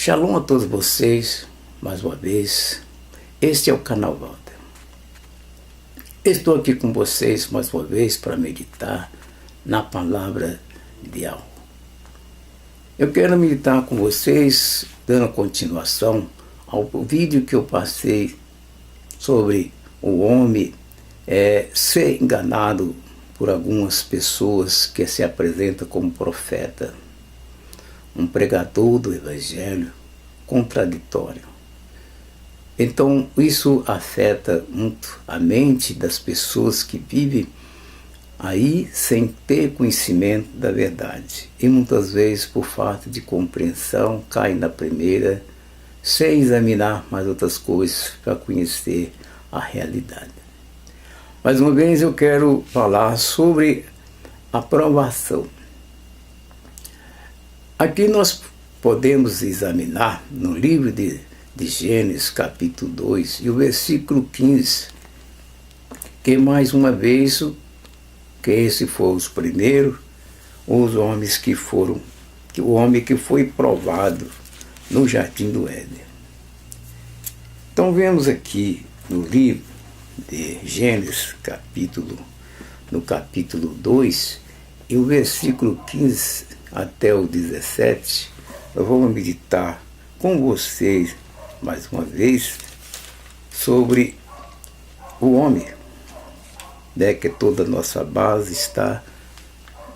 Shalom a todos vocês, mais uma vez. Este é o canal Walter. Estou aqui com vocês mais uma vez para meditar na palavra de algo. Eu quero meditar com vocês, dando continuação ao vídeo que eu passei sobre o homem ser enganado por algumas pessoas que se apresentam como profeta, um pregador do evangelho contraditório. Então isso afeta muito a mente das pessoas que vivem aí sem ter conhecimento da verdade. E muitas vezes, por falta de compreensão, caem na primeira, sem examinar mais outras coisas para conhecer a realidade. Mais uma vez eu quero falar sobre a provação. Aqui nós podemos examinar no livro de Gênesis, capítulo 2, e o versículo 15, que mais uma vez, que esse foi os primeiros, os homens que foram, o homem que foi provado no Jardim do Éden. Então vemos aqui no livro de Gênesis, no capítulo 2, e o versículo 15 até o 17, eu vou meditar com vocês, mais uma vez, sobre o homem, que toda a nossa base está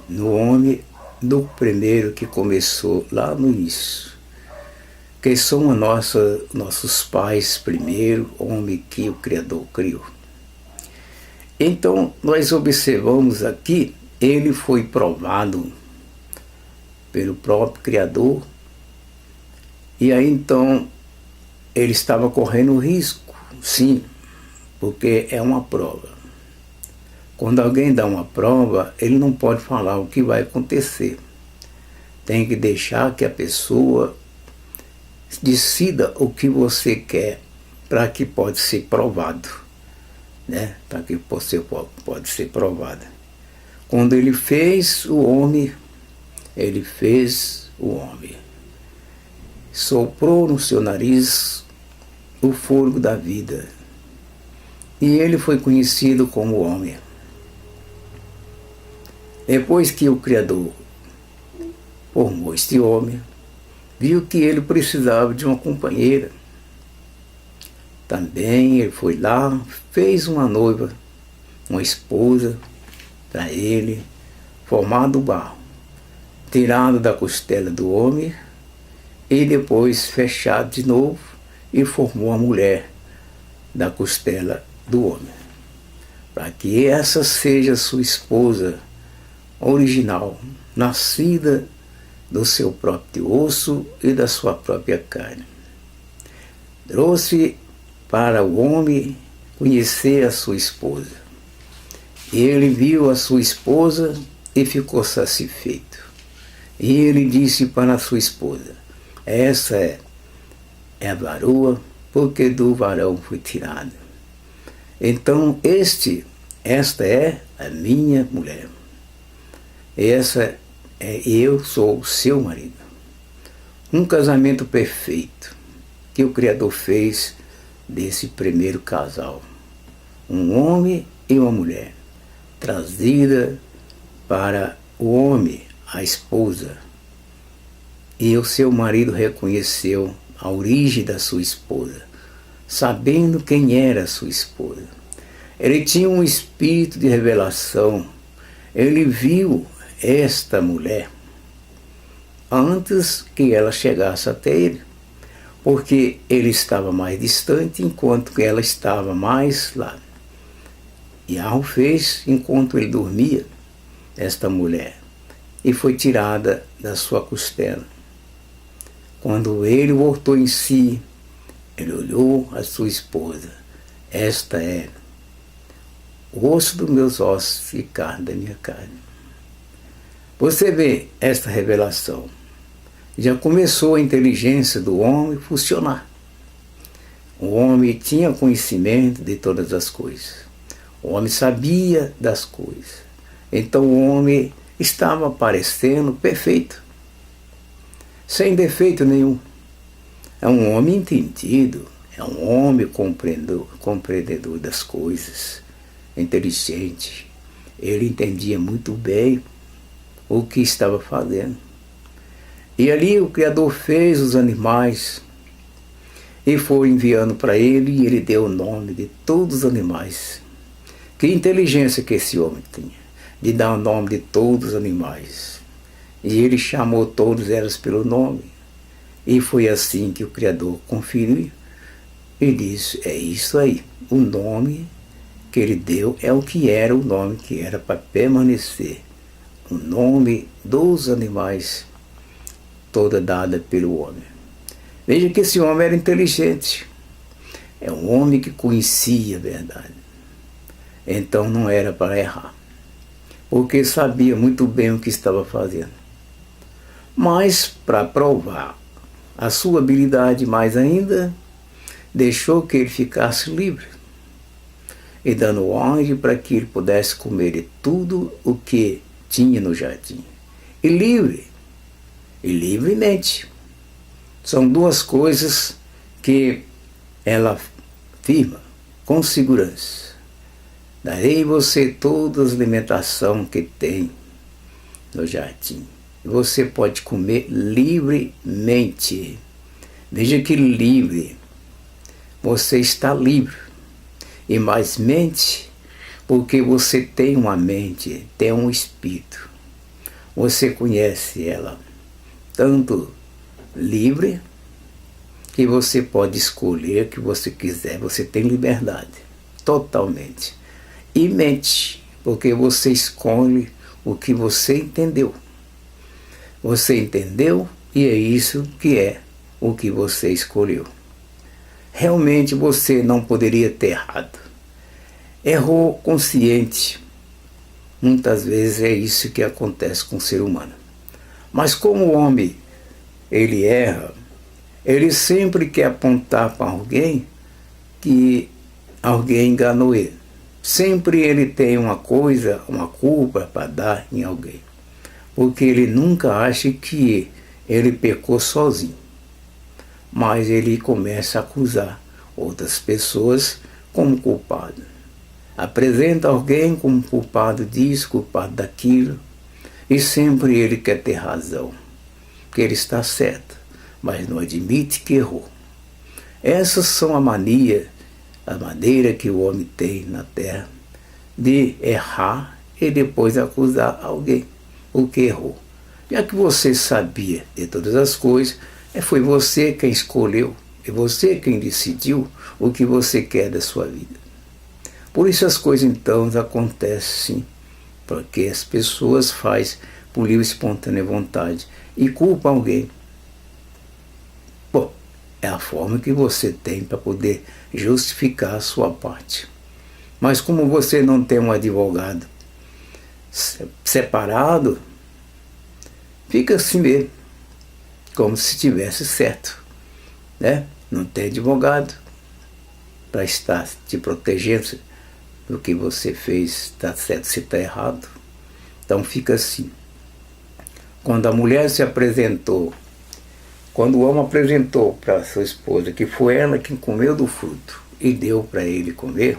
no homem do primeiro que começou lá no início, que são nossos pais primeiro, homem que o Criador criou. Então nós observamos aqui, ele foi provado pelo próprio Criador, e aí então ele estava correndo risco, sim, porque é uma prova. Quando alguém dá uma prova, ele não pode falar o que vai acontecer. Tem que deixar que a pessoa decida o que você quer, para que pode ser provado, para que você pode ser provado. Quando ele fez o homem, ele fez o homem. Soprou no seu nariz o fôlego da vida. E ele foi conhecido como homem. Depois que o Criador formou este homem, viu que ele precisava de uma companheira. Também ele foi lá, fez uma noiva, uma esposa para ele, formada do barro, tirado da costela do homem, e depois fechado de novo, e formou a mulher da costela do homem, para que essa seja sua esposa original, nascida do seu próprio osso e da sua própria carne. Trouxe para o homem conhecer a sua esposa. E ele viu a sua esposa e ficou satisfeito. E ele disse para a sua esposa: essa é a varoa, porque do varão fui tirado. Então esta é a minha mulher. Eu sou o seu marido. Um casamento perfeito que o Criador fez desse primeiro casal. Um homem e uma mulher, trazida para o homem, a esposa. E o seu marido reconheceu a origem da sua esposa, sabendo quem era a sua esposa. Ele tinha um espírito de revelação. Ele viu esta mulher antes que ela chegasse até ele, porque ele estava mais distante, enquanto que ela estava mais lá. E algo fez enquanto ele dormia, esta mulher, e foi tirada da sua costela. Quando ele voltou em si, ele olhou a sua esposa. Esta é o osso dos meus ossos e carne da minha carne. Você vê esta revelação. Já começou a inteligência do homem funcionar. O homem tinha conhecimento de todas as coisas. O homem sabia das coisas. Então o homem estava aparecendo perfeito, sem defeito nenhum. é um homem entendido, é um homem compreendedor das coisas, inteligente. Ele entendia muito bem o que estava fazendo. E ali o Criador fez os animais e foi enviando para ele, e ele deu o nome de todos os animais. Que inteligência que esse homem tinha, de dar o nome de todos os animais. E ele chamou todos eles pelo nome. E foi assim que o Criador conferiu e disse, é isso aí, o nome que ele deu é o que era o nome que era para permanecer. O nome dos animais, toda dada pelo homem. Veja que esse homem era inteligente. É um homem que conhecia a verdade. Então não era para errar. Porque sabia muito bem o que estava fazendo. Mas, para provar a sua habilidade mais ainda, deixou que ele ficasse livre. E dando ordem para que ele pudesse comer de tudo o que tinha no jardim. E livre. E livremente. São duas coisas que ela afirma com segurança. Darei você toda a alimentação que tem no jardim. Você pode comer livremente. Veja que livre. Você está livre. E mais mente, porque você tem uma mente, tem um espírito. Você conhece ela tanto livre, que você pode escolher o que você quiser, você tem liberdade, totalmente. E mente, porque você escolhe o que você entendeu. Você entendeu e é isso que é o que você escolheu. Realmente você não poderia ter errado. Errou consciente. Muitas vezes é isso que acontece com o ser humano. Mas como o homem ele erra, ele sempre quer apontar para alguém que alguém enganou ele. Sempre ele tem uma coisa, uma culpa para dar em alguém. Porque ele nunca acha que ele pecou sozinho. Mas ele começa a acusar outras pessoas como culpado. Apresenta alguém como culpado disso, culpado daquilo. E sempre ele quer ter razão. Que ele está certo, mas não admite que errou. Essas são a maneira que o homem tem na terra de errar e depois acusar alguém o que errou. Já que você sabia de todas as coisas, foi você quem escolheu, é você quem decidiu o que você quer da sua vida. Por isso as coisas então acontecem, sim, porque as pessoas fazem por livre e espontânea vontade e culpa alguém. Bom, é a forma que você tem para poder justificar a sua parte. Mas como você não tem um advogado separado, fica assim mesmo, como se estivesse certo, né? Não tem advogado para estar te protegendo do que você fez, está certo, se está errado. Então fica assim. Quando a mulher se apresentou, quando o homem apresentou para sua esposa que foi ela quem comeu do fruto e deu para ele comer,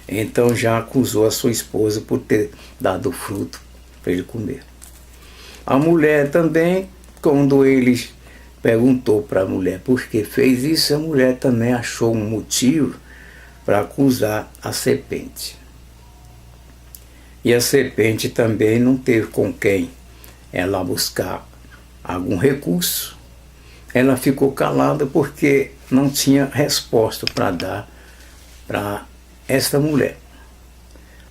então já acusou a sua esposa por ter dado o fruto para ele comer. A mulher também, quando ele perguntou para a mulher por que fez isso, a mulher também achou um motivo para acusar a serpente. E a serpente também não teve com quem ela buscar algum recurso. Ela ficou calada porque não tinha resposta para dar para esta mulher.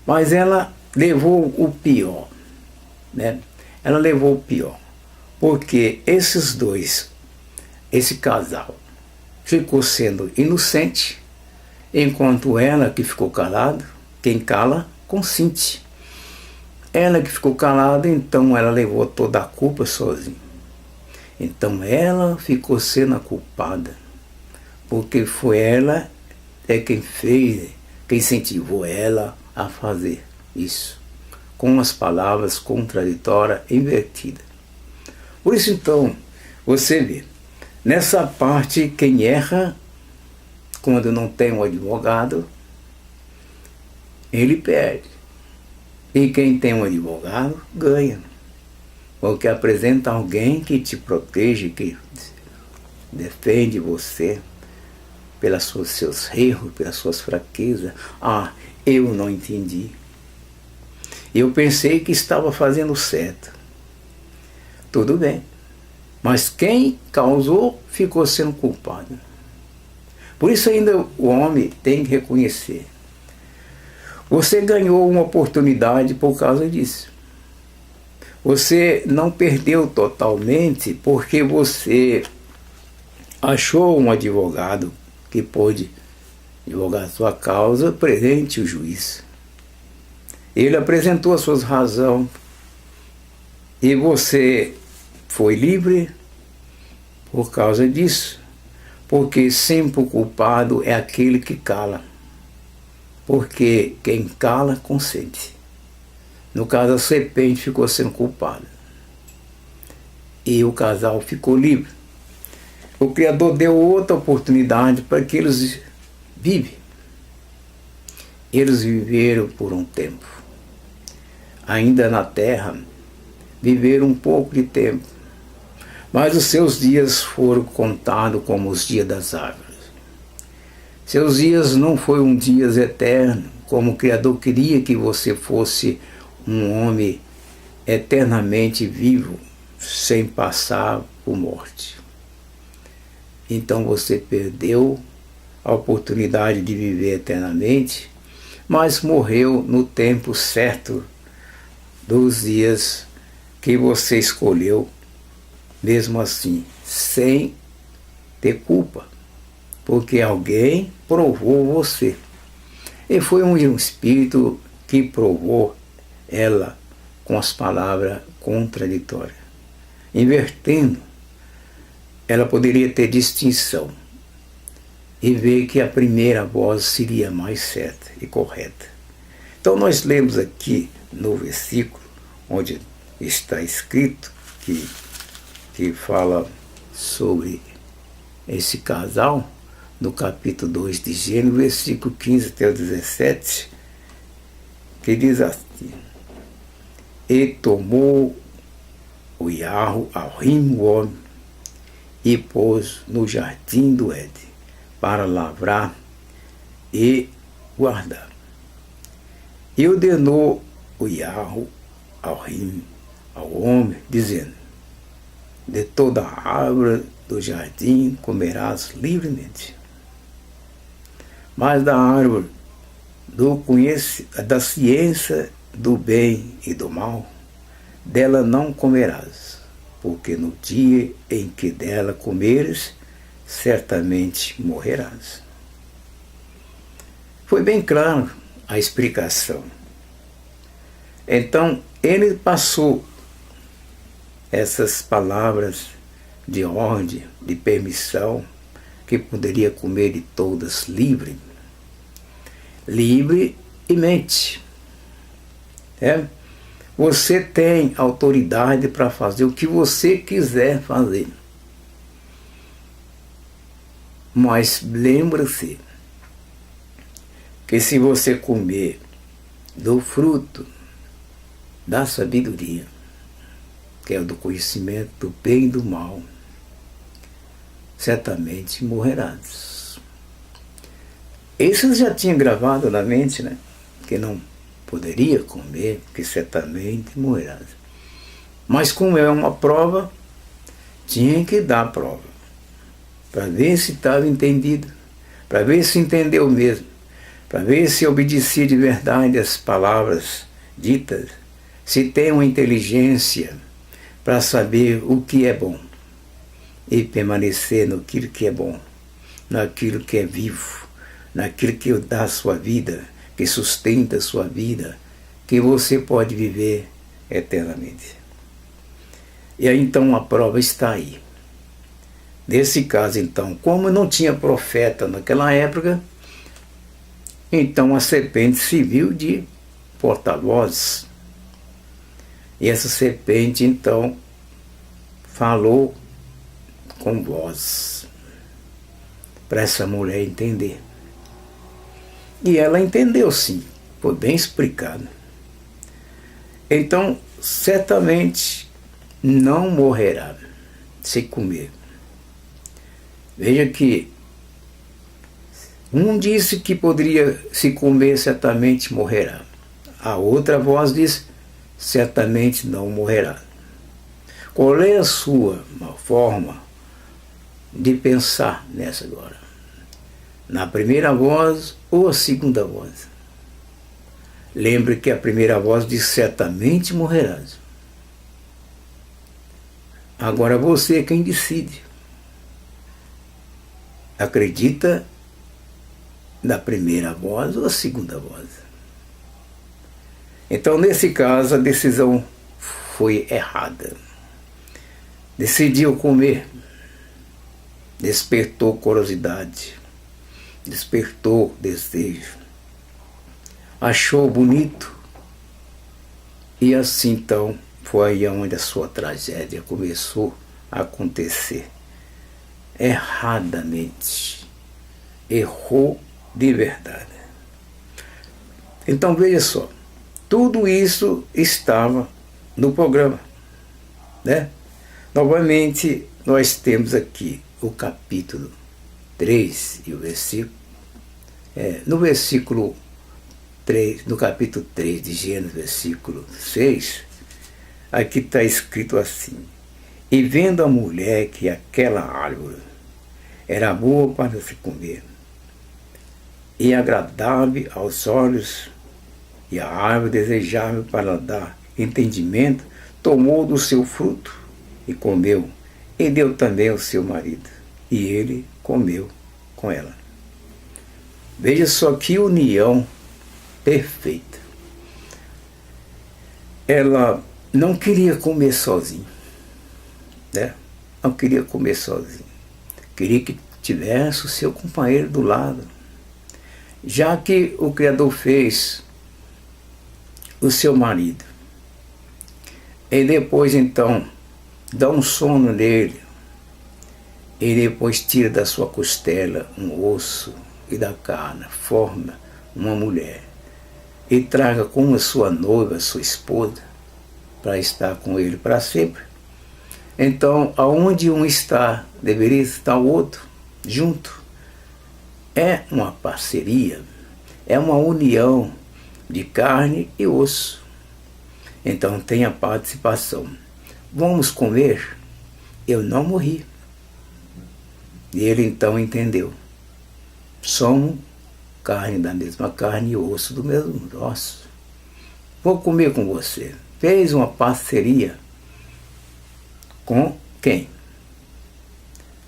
Mas ela levou o pior, né? Ela levou o pior, porque esses dois, esse casal, ficou sendo inocente, enquanto ela que ficou calada, quem cala, consente. Ela que ficou calada, então ela levou toda a culpa sozinha. Então ela ficou sendo a culpada, porque foi ela quem fez, quem incentivou ela a fazer isso, com as palavras contraditórias, invertidas. Por isso então, você vê, Nessa parte, quem erra, quando não tem um advogado, ele perde. E quem tem um advogado, ganha. Porque apresenta alguém que te protege, que defende você pelos seus erros, pelas suas fraquezas. Ah, eu não entendi. Eu pensei que estava fazendo certo. Tudo bem. Mas quem causou ficou sendo culpado. Por isso ainda o homem tem que reconhecer. Você ganhou uma oportunidade por causa disso. Você não perdeu totalmente porque você achou um advogado que pôde advogar a sua causa perante o juiz. Ele apresentou as suas razões e você foi livre por causa disso. Porque sempre o culpado é aquele que cala. Porque quem cala, consente. No caso, a serpente ficou sendo culpada. E o casal ficou livre. O Criador deu outra oportunidade para que eles vivem. Eles viveram por um tempo. Ainda na terra, viveram um pouco de tempo. Mas os seus dias foram contados como os dias das árvores. Seus dias não foram dias eternos, como o Criador queria que você fosse um homem eternamente vivo, sem passar por morte. Então você perdeu a oportunidade de viver eternamente, mas morreu no tempo certo dos dias que você escolheu, mesmo assim, sem ter culpa, porque alguém provou você. E foi um espírito que provou ela com as palavras contraditórias. Invertendo, ela poderia ter distinção e ver que a primeira voz seria mais certa e correta. Então nós lemos aqui no versículo onde está escrito que fala sobre esse casal, no capítulo 2 de Gênesis, versículo 15 até o 17, que diz assim: E tomou o Iarro ao rimo homem e pôs no jardim do Éden para lavrar e guardar. E ordenou o Iarro ao rimo, ao homem, dizendo: De toda a árvore do jardim comerás livremente, mas da árvore da ciência do bem e do mal, dela não comerás, porque no dia em que dela comeres, certamente morrerás. Foi bem claro a explicação. Então, ele passou essas palavras de ordem, de permissão, que poderia comer de todas livre. Livre e mente. Você tem autoridade para fazer o que você quiser fazer. Mas lembra-se que se você comer do fruto da sabedoria, que é o do conhecimento do bem e do mal, certamente morrerás. Isso já tinha gravado na mente, né? Que não poderia comer, porque certamente morrerás. Mas como é uma prova, tinha que dar a prova, para ver se estava entendido, para ver se entendeu mesmo, para ver se obedecia de verdade as palavras ditas, se tem uma inteligência para saber o que é bom e permanecer naquilo que é bom, naquilo que é vivo, naquilo que dá a sua vida, que sustenta a sua vida, que você pode viver eternamente. E aí então a prova está aí. Nesse caso então, como não tinha profeta naquela época, então a serpente serviu de porta-voz. E essa serpente então falou com voz, para essa mulher entender. E ela entendeu sim, foi bem explicado. Então, certamente não morrerá se comer. Veja que um disse que poderia se comer, certamente morrerá. A outra voz diz, certamente não morrerá. Qual é a sua forma de pensar nessa agora? Na primeira voz ou a segunda voz? Lembre que a primeira voz diz, certamente morrerás. Agora você é quem decide. Acredita na primeira voz ou a segunda voz? Então, nesse caso, a decisão foi errada. Decidiu comer, despertou curiosidade, despertou desejo, achou bonito, e assim então foi aí onde a sua tragédia começou a acontecer. Erradamente, errou de verdade. Então veja só, tudo isso estava no programa, né? Novamente, nós temos aqui o capítulo 3 e o versículo, no versículo 3, no capítulo 3 de Gênesis, versículo 6, aqui está escrito assim: e vendo a mulher que aquela árvore era boa para se comer, e agradável aos olhos, e a árvore desejável para dar entendimento, tomou do seu fruto e comeu, e deu também ao seu marido, e ele comeu com ela. Veja só que união perfeita. Ela não queria comer sozinha, né? Não queria comer sozinha. Queria que tivesse o seu companheiro do lado. Já que o Criador fez o seu marido, e depois então dá um sono nele, e depois tira da sua costela um osso e da carne, forma uma mulher, e traga como sua noiva, sua esposa, para estar com ele para sempre. Então, aonde um está, deveria estar o outro, junto. É uma parceria, é uma união de carne e osso. Então tem a participação. Vamos comer? Eu não morri. E ele então entendeu. Somos carne da mesma carne e osso do mesmo osso. Vou comer com você. Fez uma parceria com quem?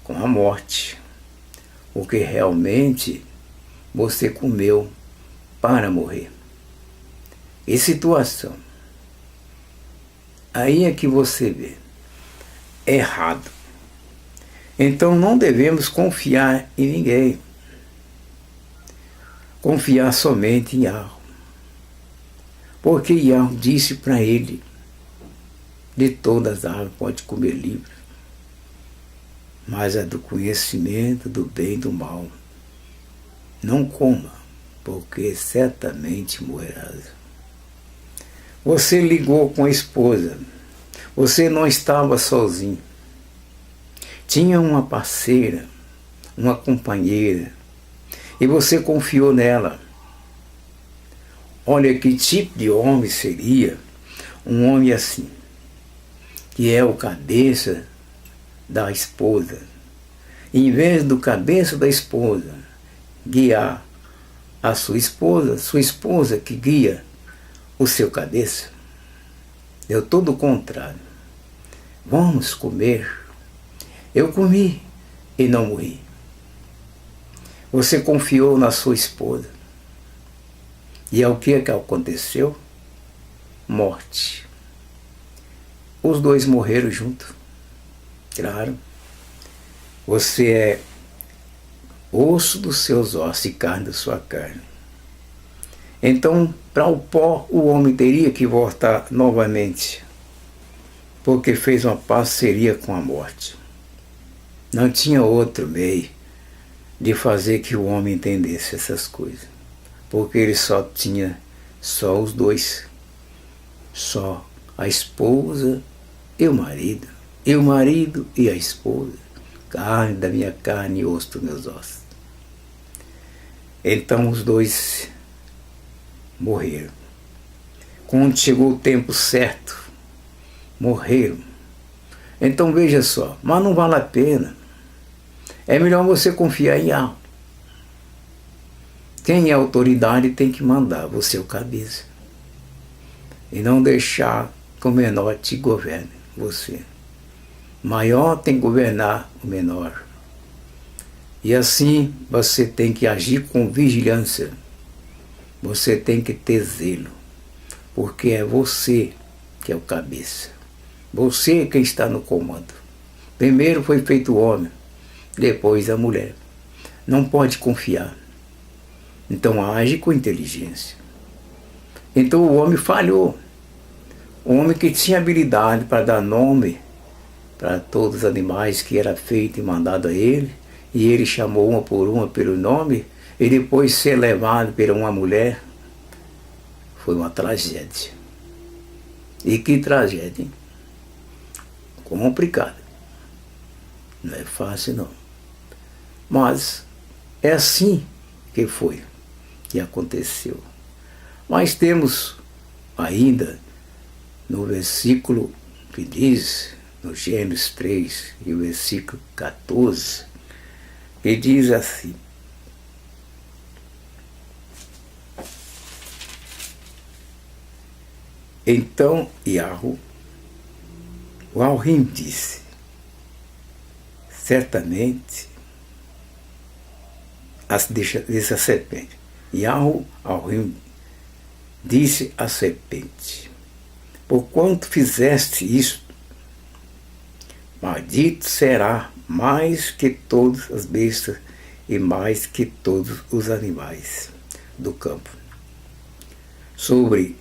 Com a morte. Porque realmente você comeu para morrer. E situação. Aí é que você vê. Errado. Então não devemos confiar em ninguém. Confiar somente em Yahweh. Porque Yahweh disse para ele, de todas as árvores pode comer livre, mas a do conhecimento do bem e do mal não coma, porque certamente morrerás. Você ligou com a esposa, você não estava sozinho, tinha uma parceira, uma companheira, e você confiou nela. Olha que tipo de homem seria um homem assim, que é o cabeça da esposa. Em vez do cabeça da esposa guiar a sua esposa que guia o seu cabeça. Deu todo o contrário. Vamos comer. Eu comi e não morri. Você confiou na sua esposa. E é o que aconteceu? Morte. Os dois morreram juntos. Claro. Você é osso dos seus ossos e carne da sua carne. Então, para o pó, o homem teria que voltar novamente, porque fez uma parceria com a morte. Não tinha outro meio de fazer que o homem entendesse essas coisas. Porque ele só os dois. Só a esposa e o marido. E o marido e a esposa. Carne da minha carne e osso dos meus ossos. Então os dois morreram. Quando chegou o tempo certo, morreram. Então veja só, mas não vale a pena. É melhor você confiar em algo. Quem é autoridade tem que mandar, você é o cabeça. E não deixar que o menor te governe, você. O maior tem que governar o menor. E assim você tem que agir com vigilância. Você tem que ter zelo. Porque é você que é o cabeça. Você é quem está no comando. Primeiro foi feito o homem, depois a mulher. Não pode confiar. Então age com inteligência. Então o homem falhou. O homem que tinha habilidade para dar nome para todos os animais que era feito e mandado a ele, e ele chamou uma por uma pelo nome, e depois ser levado por uma mulher, foi uma tragédia. E que tragédia, hein? Complicada. Não é fácil, não. Mas é assim que foi, que aconteceu. Mas temos ainda no versículo que diz, no Gênesis 3, e o versículo 14, que diz assim: então Yahweh, o Elohim disse, certamente, disse a serpente. Yahweh, Elohim, disse à serpente: porquanto fizeste isto, maldito será mais que todas as bestas e mais que todos os animais do campo. Sobre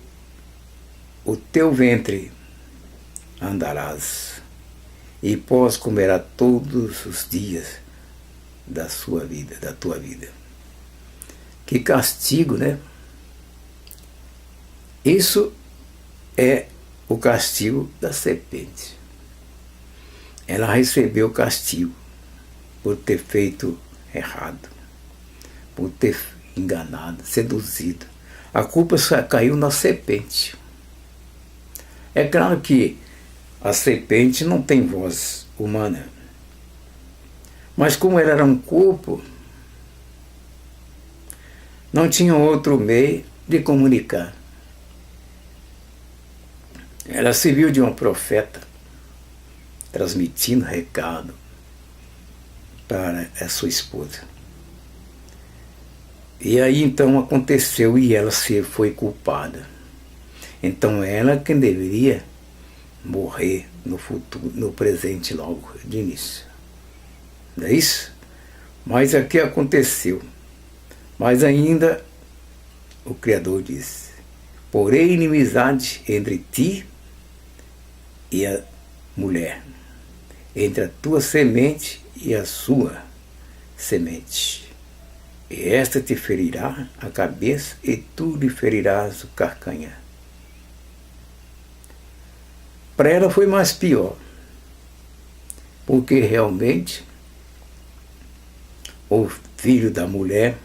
o teu ventre andarás, e pós comerá todos os dias da sua vida, da tua vida. Que castigo, né? Isso é o castigo da serpente. Ela recebeu o castigo por ter feito errado, por ter enganado, seduzido. A culpa só caiu na serpente. É claro que a serpente não tem voz humana, mas como ela era um corpo, não tinha outro meio de comunicar. Ela serviu de um profeta, transmitindo recado para a sua esposa. E aí então aconteceu e ela foi culpada. Então ela quem deveria morrer no futuro, no presente logo de início. Não é isso? Mas aqui aconteceu. Mas ainda o Criador disse: porém inimizade entre ti e a mulher, entre a tua semente e a sua semente. E esta te ferirá a cabeça e tu lhe ferirás o calcanhar. Para ela foi mais pior, porque realmente o filho da mulher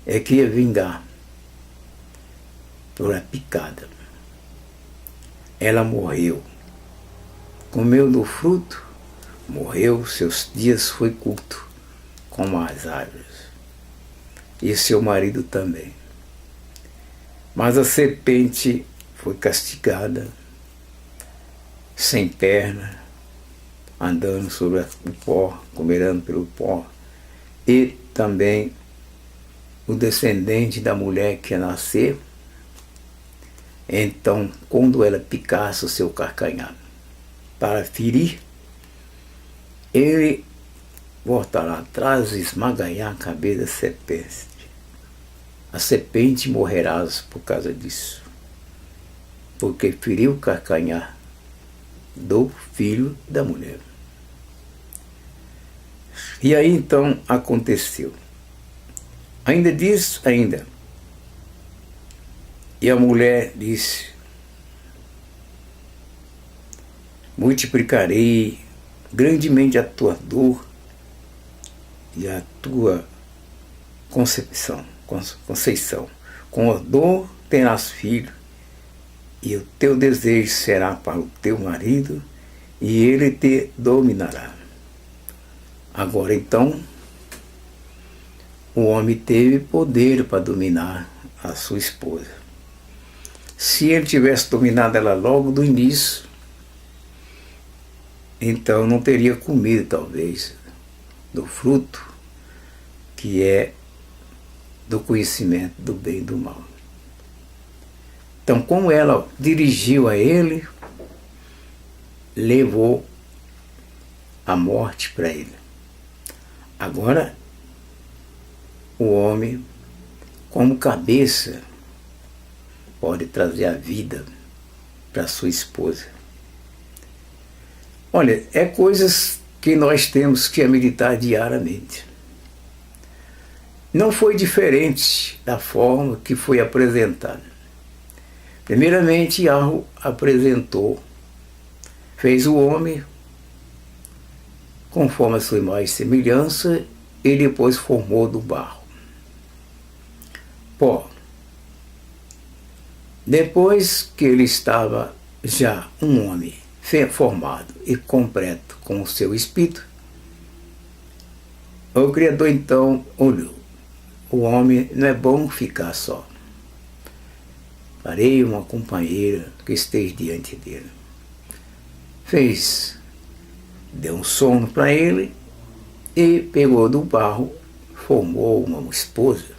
é que ia vingar por a picada. Ela morreu, comeu do fruto, morreu, seus dias foi curto, como as árvores, e seu marido também. Mas a serpente foi castigada, sem perna, andando sobre o pó, comerando pelo pó, e também o descendente da mulher que ia nascer. Então, quando ela picasse o seu calcanhar para ferir, ele voltará atrás e esmagará a cabeça da serpente. A serpente morrerá por causa disso, porque feriu o calcanhar do filho da mulher. E aí então aconteceu. Ainda diz, ainda. E a mulher disse: multiplicarei grandemente a tua dor e a tua conceição. Com a dor terás filho, e o teu desejo será para o teu marido, e ele te dominará. Agora então, o homem teve poder para dominar a sua esposa. Se ele tivesse dominado ela logo do início, então não teria comido, talvez, do fruto que é do conhecimento do bem e do mal. Então, como ela dirigiu a ele, levou a morte para ele. Agora, o homem, como cabeça, pode trazer a vida para sua esposa. Olha, é coisas que nós temos que meditar diariamente. Não foi diferente da forma que foi apresentada. Primeiramente, Yahweh apresentou, fez o homem conforme a sua imagem e semelhança, e depois formou do barro. Pó. Depois que ele estava já um homem formado e completo com o seu espírito, o Criador então olhou: o homem não é bom ficar só. Farei uma companheira que esteja diante dele. Deu um sono para ele e pegou do barro, formou uma esposa.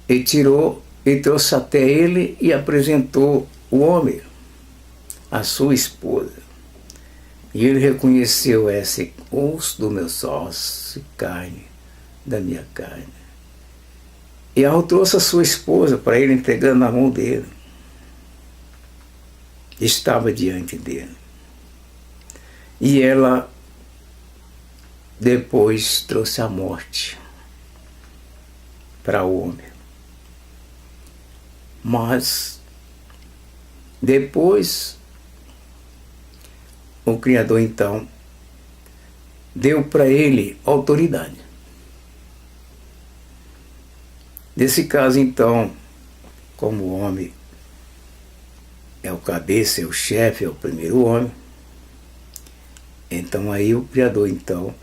E tirou e trouxe até ele e apresentou o homem, a sua esposa. E ele reconheceu: esse osso do meu ossos e carne da minha carne. E ela trouxe a sua esposa para ele, entregando na mão dele. Estava diante dele. E ela depois trouxe a morte para o homem. Mas depois o Criador então deu para ele autoridade. Nesse caso então, como o homem é o cabeça, é o chefe, é o primeiro homem, então aí o Criador então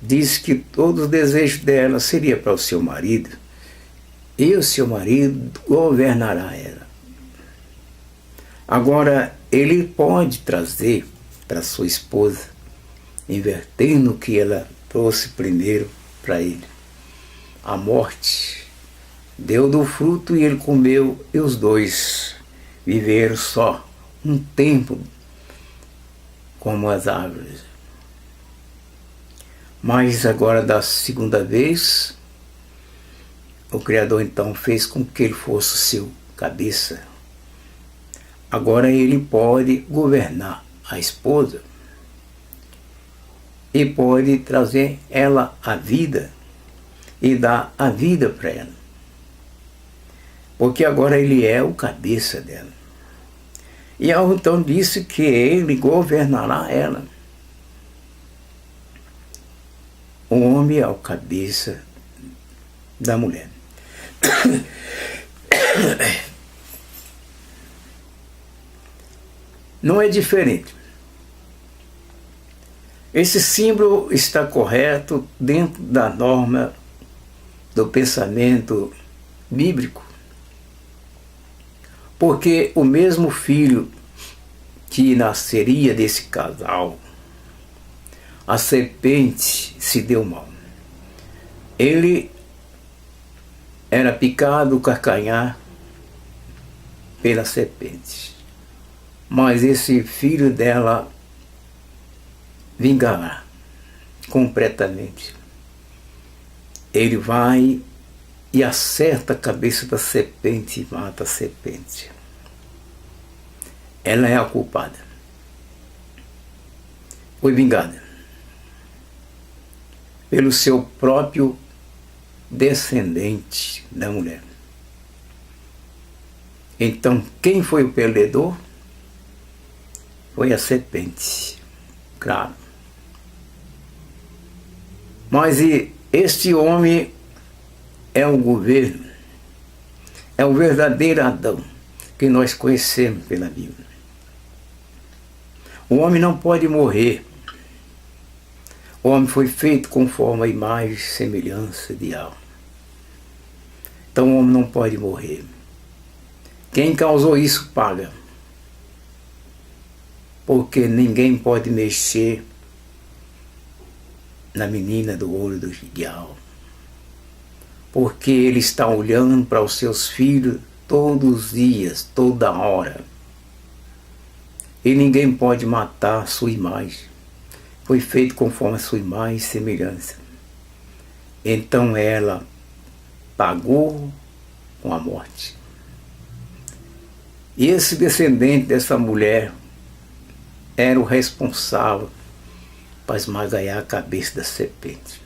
disse que todos os desejos dela seria para o seu marido, e o seu marido governará ela. Agora, ele pode trazer para sua esposa, invertendo o que ela trouxe primeiro para ele. A morte deu do fruto e ele comeu, e os dois viveram só um tempo como as árvores. Mas agora, da segunda vez, o Criador então fez com que ele fosse o seu cabeça. Agora ele pode governar a esposa e pode trazer ela à vida e dar a vida para ela. Porque agora ele é o cabeça dela. E ela então disse que ele governará ela. O homem é o cabeça da mulher. Não é diferente. Esse símbolo está correto dentro da norma do pensamento bíblico, porque o mesmo filho que nasceria desse casal, a serpente se deu mal. Ele era picado o calcanhar pela serpente, mas esse filho dela vingará completamente. Ele vai e acerta a cabeça da serpente e mata a serpente. Ela é a culpada. Foi vingada. pelo seu próprio descendente da mulher. Então, quem foi o perdedor? Foi a serpente, claro. Mas este homem é o governo, é o verdadeiro Adão que nós conhecemos pela Bíblia. O homem não pode morrer. O homem foi feito conforme a imagem e semelhança de alma. Então o homem não pode morrer. Quem causou isso paga. Porque ninguém pode mexer na menina do olho do diabo. Porque ele está olhando para os seus filhos todos os dias, toda hora. E ninguém pode matar a sua imagem. Foi feito conforme a sua imagem e semelhança. Então ela pagou com a morte. E esse descendente dessa mulher era o responsável para esmagar a cabeça da serpente.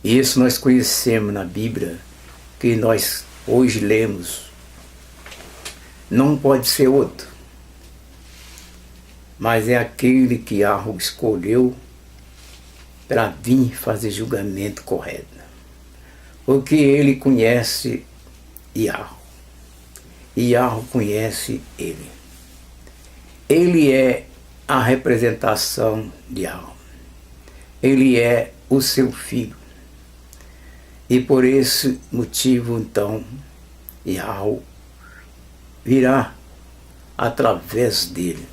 E isso nós conhecemos na Bíblia, que nós hoje lemos. Não pode ser outro, mas é aquele que Yahweh escolheu para vir fazer julgamento correto. Porque ele conhece Yahweh, e Yahweh conhece ele. Ele é a representação de Yahweh. Ele é o seu filho. E por esse motivo, então, Yahweh virá através dele.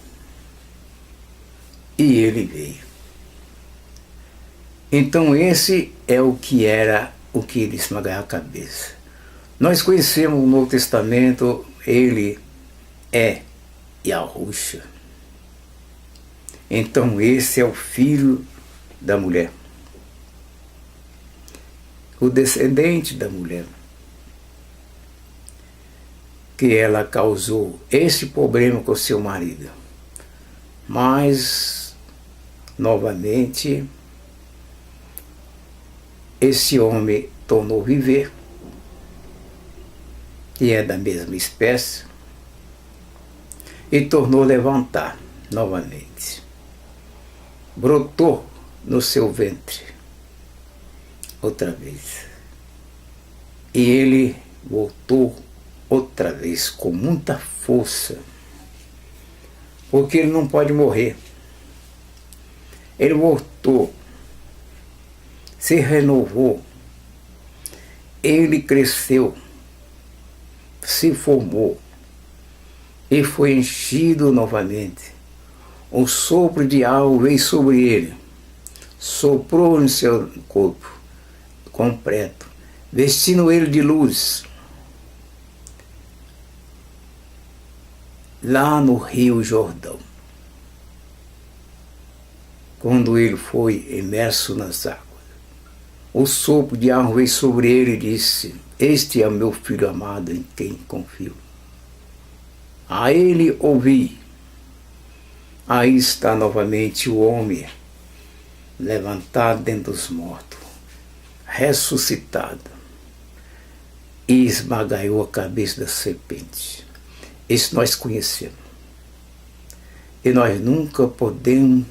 E ele veio. Então esse é o que era o que ele esmagava a cabeça. Nós conhecemos no Novo Testamento, ele é Yahushua. Então esse é o filho da mulher. O descendente da mulher. Que ela causou esse problema com seu marido. Mas novamente, esse homem tornou viver, que é da mesma espécie, e tornou levantar novamente. Brotou no seu ventre, outra vez. E ele voltou outra vez com muita força, porque ele não pode morrer. Ele voltou, se renovou, ele cresceu, se formou e foi enchido novamente. O sopro de algo veio sobre ele, soprou no seu corpo completo, vestindo ele de luz. Lá no Rio Jordão, quando ele foi imerso nas águas, o sopro de ar veio sobre ele e disse: este é o meu filho amado em quem confio. A ele ouvi. Aí está novamente o homem levantado dentre os mortos, ressuscitado, e esmagaiou a cabeça da serpente. Isso nós conhecemos. E nós nunca podemos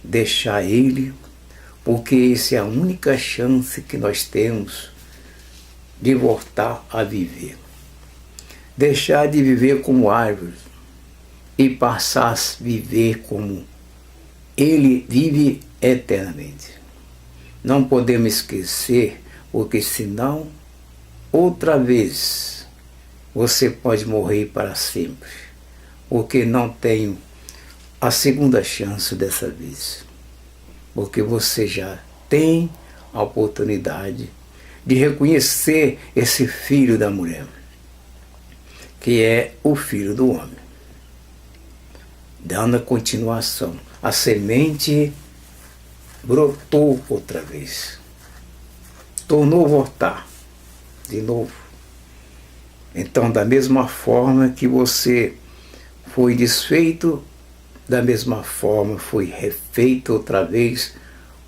deixar ele, porque essa é a única chance que nós temos de voltar a viver. Deixar de viver como árvores e passar a viver como ele vive eternamente. Não podemos esquecer, porque senão, outra vez, você pode morrer para sempre, porque não tem a segunda chance dessa vez, porque você já tem a oportunidade de reconhecer esse filho da mulher, que é o filho do homem. Dando a continuação, a semente brotou outra vez, tornou a voltar de novo. Então, da mesma forma que você foi desfeito, da mesma forma foi refeito outra vez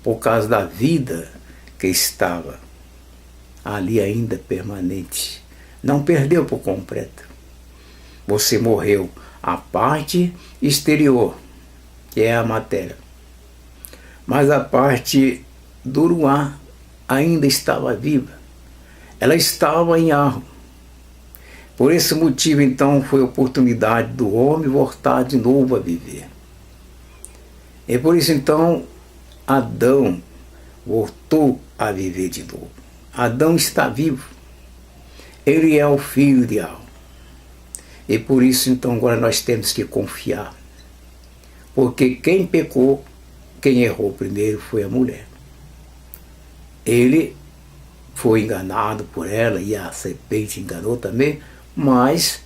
por causa da vida que estava ali ainda permanente. Não perdeu por completo. Você morreu a parte exterior, que é a matéria. Mas a parte do Ruá ainda estava viva. Ela estava em Arro. Por esse motivo, então, foi a oportunidade do homem voltar de novo a viver. E por isso, então, Adão voltou a viver de novo. Adão está vivo. Ele é o filho de Arro. E por isso, então, agora nós temos que confiar. Porque quem pecou, quem errou primeiro foi a mulher. Ele foi enganado por ela e a serpente enganou também, mas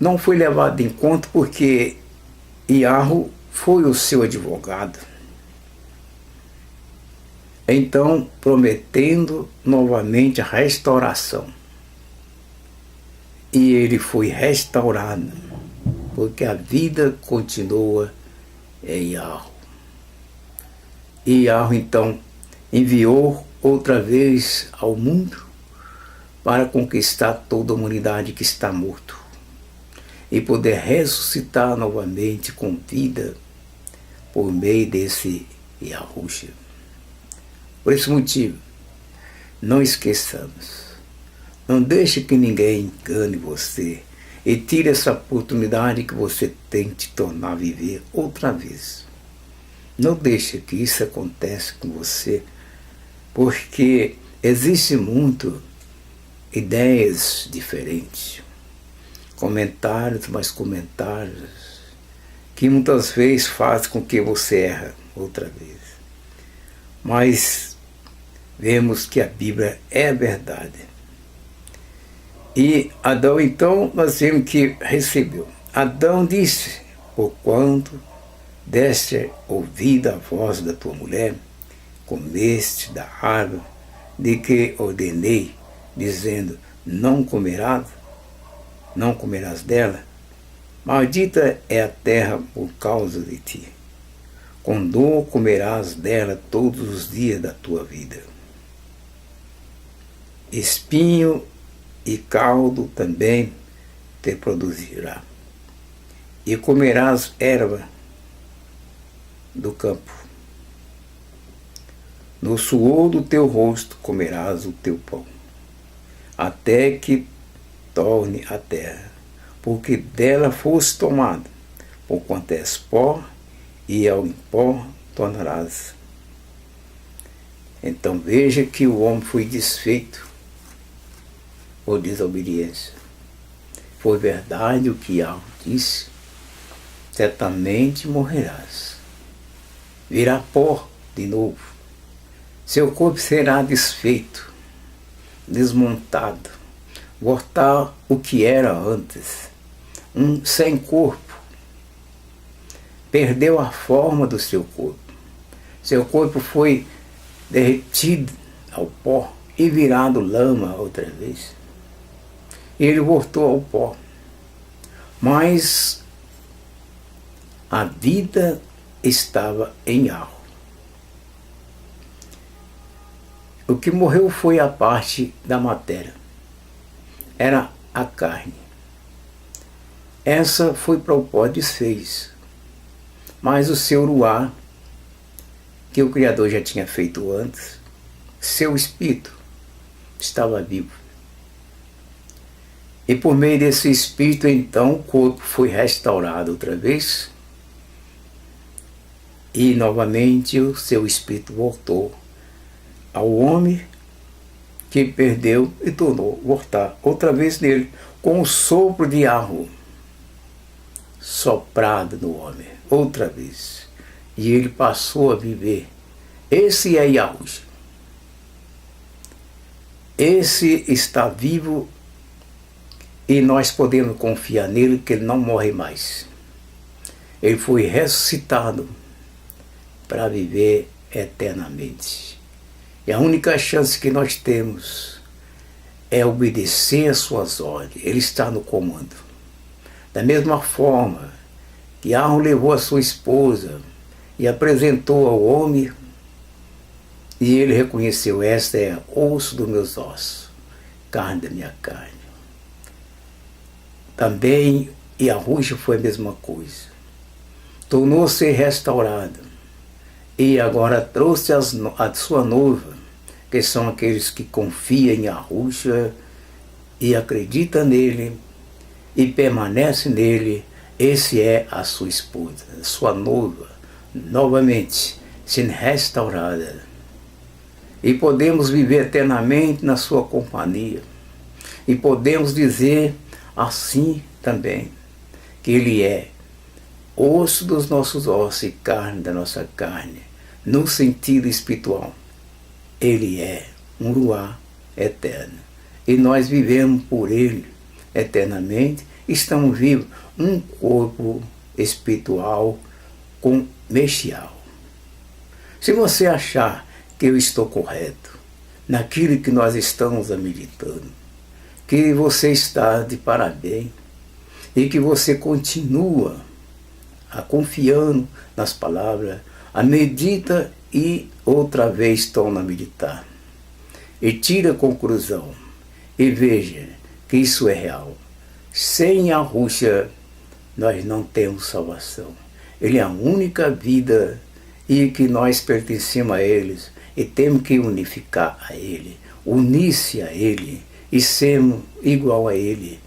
não foi levado em conta porque Iarro foi o seu advogado. Então, prometendo novamente a restauração. E ele foi restaurado, porque a vida continua em Iarro. E Iarro, então, enviou outra vez ao mundo para conquistar toda a humanidade que está morto e poder ressuscitar novamente com vida por meio desse Yahushua. Por esse motivo, não esqueçamos, não deixe que ninguém engane você e tire essa oportunidade que você tem de tornar a viver outra vez. Não deixe que isso aconteça com você, porque existe muito ideias diferentes, comentários, mais comentários, que muitas vezes fazem com que você erre outra vez. Mas vemos que a Bíblia é verdade. E Adão, então, nós vemos que recebeu. Adão disse: porquanto deste ouvido à voz da tua mulher, comeste da árvore de que ordenei, dizendo, não comerás dela. Maldita é a terra por causa de ti. Com dor comerás dela todos os dias da tua vida. Espinho e caldo também te produzirá. E comerás erva do campo. No suor do teu rosto comerás o teu pão, até que torne a terra, porque dela foste tomado, porquanto és pó, e ao pó tornarás. Então veja que o homem foi desfeito por desobediência. Foi verdade o que Yahweh disse: certamente morrerás. Virá pó de novo. Seu corpo será desfeito, desmontado, voltar o que era antes, sem corpo. Perdeu a forma do seu corpo. Seu corpo foi derretido ao pó e virado lama outra vez. Ele voltou ao pó. Mas a vida estava em Yahweh. O que morreu foi a parte da matéria. Era a carne. Essa foi para o pó desfez. Mas o seu Ruá, que o Criador já tinha feito antes, seu espírito estava vivo. E por meio desse espírito, então, o corpo foi restaurado outra vez. E novamente o seu espírito voltou ao homem que perdeu e tornou voltar outra vez nele, com o sopro de Yahweh soprado no homem, outra vez. E ele passou a viver. Esse é Yahweh. Esse está vivo e nós podemos confiar nele, que ele não morre mais. Ele foi ressuscitado para viver eternamente. E a única chance que nós temos é obedecer às suas ordens. Ele está no comando. Da mesma forma que Arão levou a sua esposa e apresentou ao homem, e ele reconheceu: esta é osso dos meus ossos, carne da minha carne. Também Yahushua foi a mesma coisa. Tornou-se restaurado e agora trouxe a sua noiva, que são aqueles que confiam em Yahushua e acreditam nele e permanecem nele. Esse é a sua esposa, a sua noiva, novamente sendo restaurada. E podemos viver eternamente na sua companhia. E podemos dizer assim também, que ele é osso dos nossos ossos e carne da nossa carne, no sentido espiritual. Ele é um ruá eterno. E nós vivemos por ele eternamente. Estamos vivos um corpo espiritual com Mexial. Se você achar que eu estou correto naquilo que nós estamos meditando, que você está de parabéns e que você continua confiando nas palavras, a medita e outra vez torna a meditar. E tira a conclusão e veja que isso é real. Sem Yahushua nós não temos salvação. Ele é a única vida e que nós pertencemos a eles e temos que unificar a ele, unir-se a ele e sermos igual a ele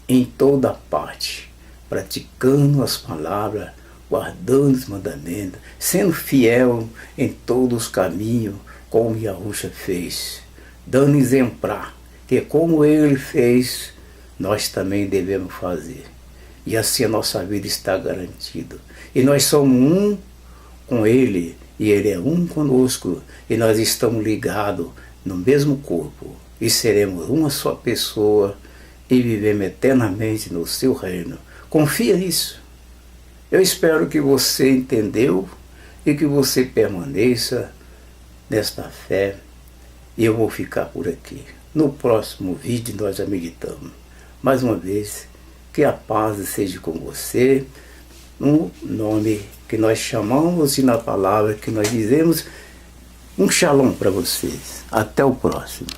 em toda parte, praticando as palavras, guardando os mandamentos, sendo fiel em todos os caminhos, como Yahushua fez, dando exemplar, que como ele fez, nós também devemos fazer. E assim a nossa vida está garantida. E nós somos um com ele, e ele é um conosco, e nós estamos ligados no mesmo corpo, e seremos uma só pessoa, e vivemos eternamente no seu reino. Confia nisso. Eu espero que você entendeu e que você permaneça nesta fé. E eu vou ficar por aqui. No próximo vídeo nós já meditamos. Mais uma vez, que a paz seja com você, no nome que nós chamamos e na palavra que nós dizemos. Um shalom para vocês. Até o próximo.